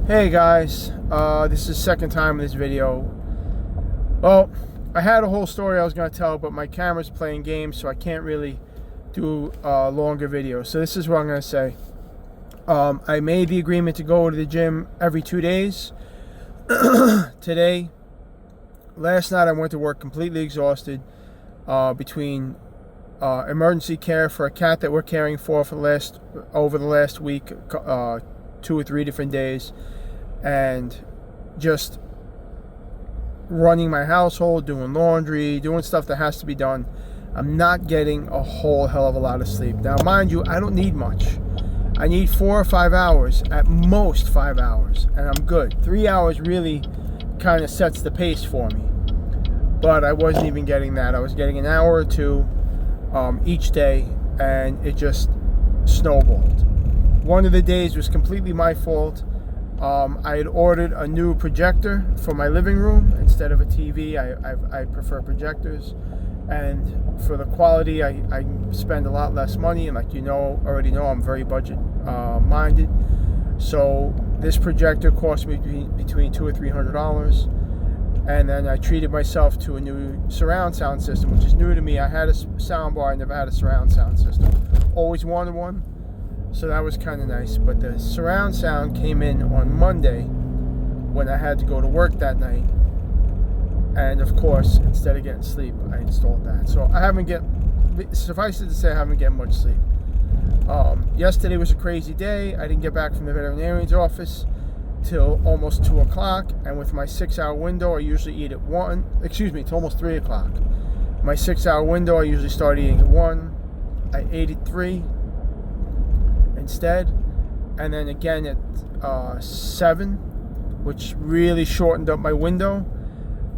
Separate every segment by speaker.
Speaker 1: Hey guys, this is the second time in this video. Well, I had a whole story I was going to tell, but my camera's playing games, so I can't really do longer videos. So this is what I'm going to say. I made the agreement to go to the gym every 2 days. Last night I went to work completely exhausted between emergency care for a cat that we're caring for over the last week, 2 or 3 different days, and just running my household, doing laundry, doing stuff that has to be done. I'm not getting a whole hell of a lot of sleep. Now, mind you, I don't need much. I need 4 or 5 hours, at most 5 hours, and I'm good. 3 hours really kind of sets the pace for me. But I wasn't even getting that. I was getting an hour or two each day, and it just snowballed. One of the days was completely my fault. I had ordered a new projector for my living room instead of a TV. I prefer projectors, and for the quality, I spend a lot less money. And like already know, I'm very budget minded. So this projector cost me between $200 or $300. And then I treated myself to a new surround sound system, which is new to me. I had a sound bar, I never had a surround sound system. Always wanted one. So that was kind of nice. But the surround sound came in on Monday when I had to go to work that night. And of course, instead of getting sleep, I installed that. So suffice it to say, I haven't get much sleep. Yesterday was a crazy day. I didn't get back from the veterinarian's office till almost 2 o'clock. And with my 6-hour window, I usually eat at 1. It's almost 3 o'clock. My 6-hour window, I usually start eating at 1. I ate at 3. Instead, and then again at 7, which really shortened up my window.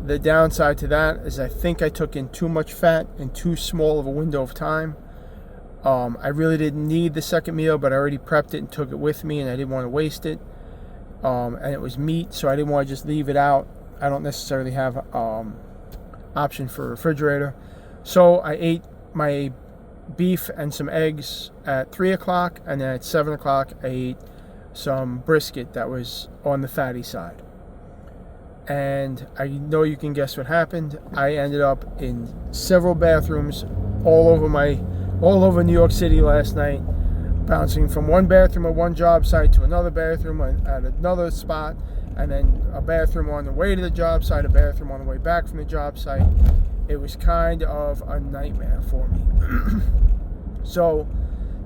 Speaker 1: The downside to that is I think I took in too much fat in too small of a window of time. I really didn't need the second meal, but I already prepped it and took it with me, and I didn't want to waste it. And it was meat, so I didn't want to just leave it out. I don't necessarily have option for a refrigerator, so I ate my beef and some eggs at 3 o'clock, and then at 7 o'clock I ate some brisket that was on the fatty side. And I know you can guess what happened. I ended up in several bathrooms all over New York City last night, bouncing from one bathroom at one job site to another bathroom at another spot, and then a bathroom on the way to the job site, a bathroom on the way back from the job site. It was kind of a nightmare for me. So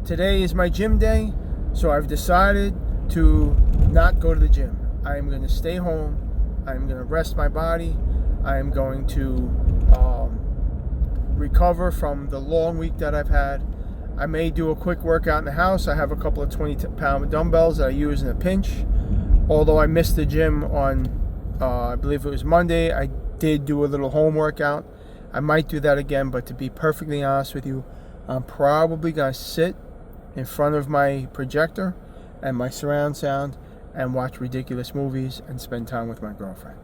Speaker 1: today is my gym day, so I've decided to not go to the gym. I am going to stay home. I'm going to rest my body. I am going to recover from the long week that I've had. I may do a quick workout in the house. I have a couple of 20-pound dumbbells that I use in a pinch. Although I missed the gym on, I believe it was Monday, I did do a little home workout. I might do that again, but to be perfectly honest with you, I'm probably going to sit in front of my projector and my surround sound and watch ridiculous movies and spend time with my girlfriend.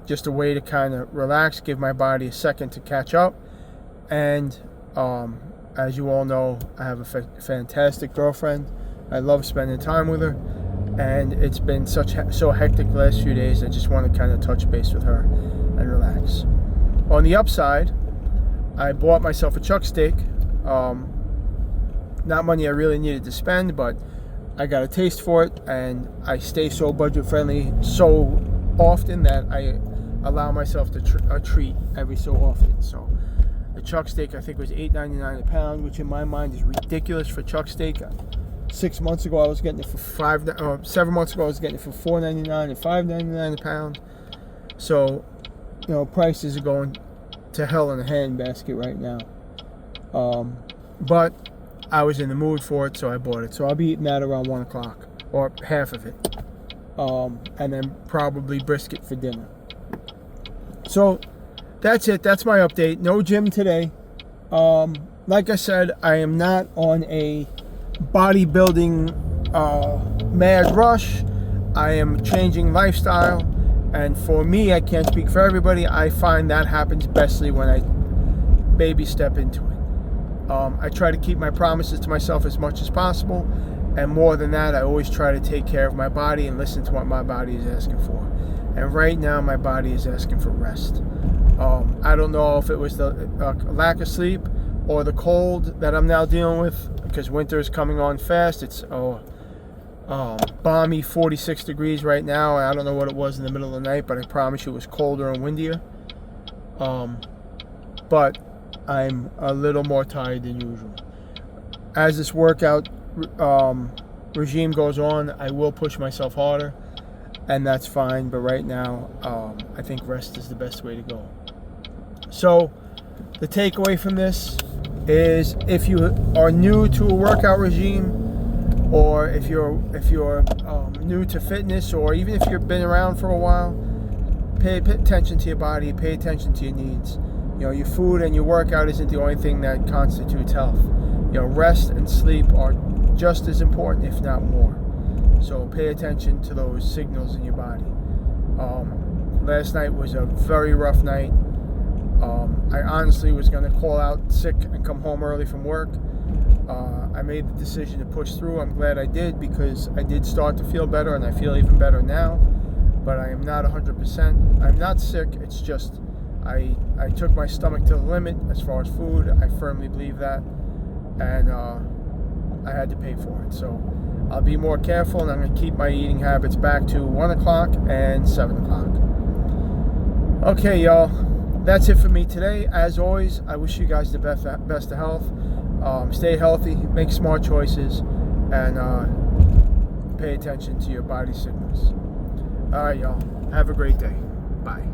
Speaker 1: Just a way to kind of relax, give my body a second to catch up. And as you all know, I have a fantastic girlfriend. I love spending time with her. And it's been so hectic the last few days. I just want to kind of touch base with her and relax. On the upside, I bought myself a chuck steak. Not money I really needed to spend, but I got a taste for it, and I stay so budget friendly so often that I allow myself a treat every so often. So the chuck steak I think was $8.99 a pound, which in my mind is ridiculous for chuck steak. 7 months ago I was getting it for $4.99 and $5.99 a pound. So prices are going to hell in a handbasket right now. But I was in the mood for it, so I bought it. So I'll be eating that around 1 o'clock, or half of it. And then probably brisket for dinner. So that's it. That's my update. No gym today. Like I said, I am not on a bodybuilding mad rush. I am changing lifestyle. And for me, I can't speak for everybody, I find that happens bestly when I baby step into it. I try to keep my promises to myself as much as possible, And more than that, I always try to take care of my body and listen to what my body is asking for. And right now, my body is asking for rest. I don't know if it was the lack of sleep or the cold that I'm now dealing with, because winter is coming on fast. It's balmy 46 degrees right now. I don't know what it was in the middle of the night, but I promise you it was colder and windier. But I'm a little more tired than usual. As this workout regime goes on, I will push myself harder, and that's fine. But right now, I think rest is the best way to go. So the takeaway from this is, if you are new to a workout regime, or if you're new to fitness, or even if you've been around for a while, pay attention to your body, pay attention to your needs. Your food and your workout isn't the only thing that constitutes health. Rest and sleep are just as important, if not more. So pay attention to those signals in your body. Last night was a very rough night. I honestly was going to call out sick and come home early from work. I made the decision to push through. I'm glad I did, because I did start to feel better, and I feel even better now. But I am not 100%. I'm not sick. It's just I took my stomach to the limit as far as food. I firmly believe that. And I had to pay for it. So I'll be more careful, and I'm going to keep my eating habits back to 1 o'clock and 7 o'clock. Okay, y'all. That's it for me today. As always, I wish you guys the best of health. Stay healthy, make smart choices, and pay attention to your body signals. All right, y'all. Have a great day. Bye.